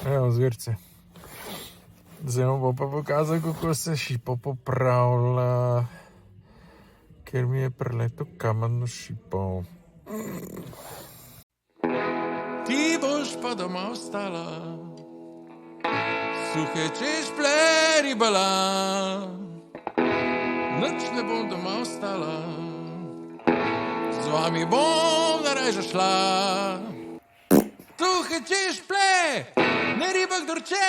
Evo, zvirci. Zdaj vam bom pa pokazal, kako se šipo popravlja, ker mi je preletel kamen na šipo. Ti boš pa doma ostala, suhe češplje ribala, nič ne bom doma ostala, z vami bom narajže šla. Suhe češplje, ne riba kdorče,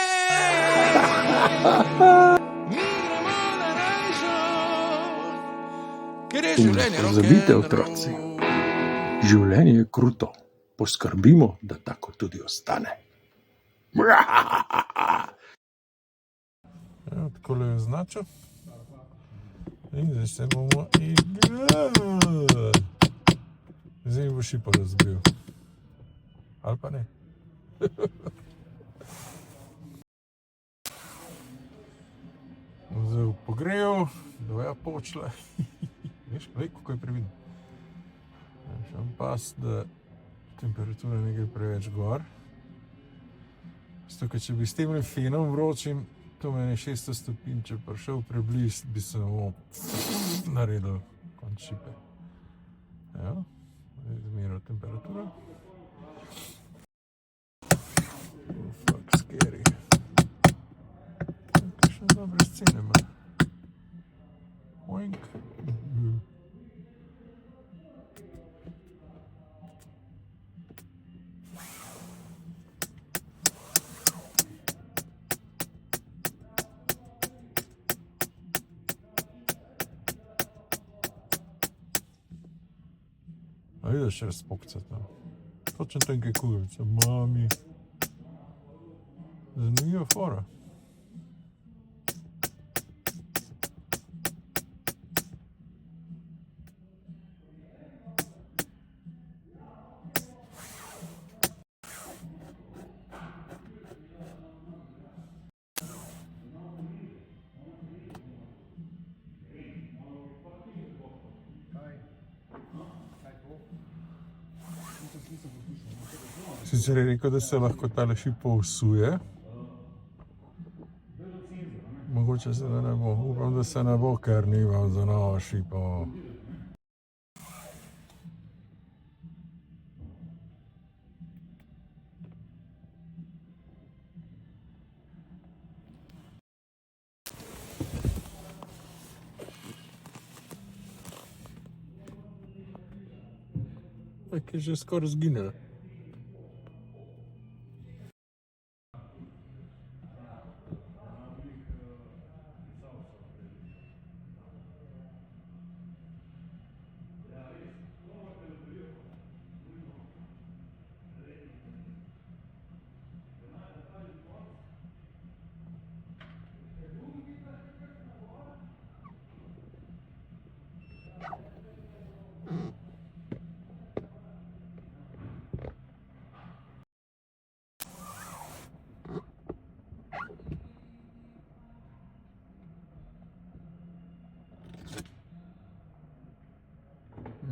mi gremo narajžo, ker je življenje Pozabite, otroci, življenje je kruto. Poskrbimo, da tako tudi ostane. Evo, takole je značil. In zdaj se bomo igrali. Zdaj bo šipo razbil. Ali pa ne. Zdaj v pogrev, dvoja počla. Veš, kako je previden. Še vam pas, da temperatura nekaj preveč gor. Zato, ker če bi s tem fenom vročim, to meni 600 stopinj, če prišel prebliz, bi se naredil konc šipe. Evo, izmeril temperaturo. Fuck, scary. Kakšne dobre scene ima. Oink. A vidiš razpokcati. Točno tenke kuglice. Mami. Zanimiva fora. Sicer je rekel, da se lahko tale šipo vsuje. Mogoče se da ne bo. Upam, da se ne bo, ker nimam za novo šipo. Tak je že skoraj zginila.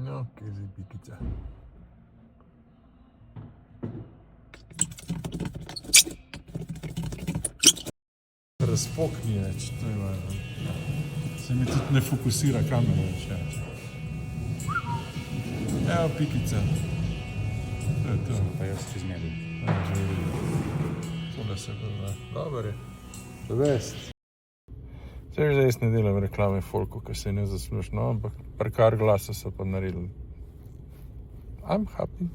No, kje zdaj pikica. Razpokni več, to je važno. Se mi tudi ne fokusira kamera več. Evo pikica. To je to. Pa jaz čez medij. Tole se bo dober je. The best. Zdaj jaz ne delam reklame folku, ker se je ne zaslužno, ampak par kar glasa so pa naredili. I'm happy.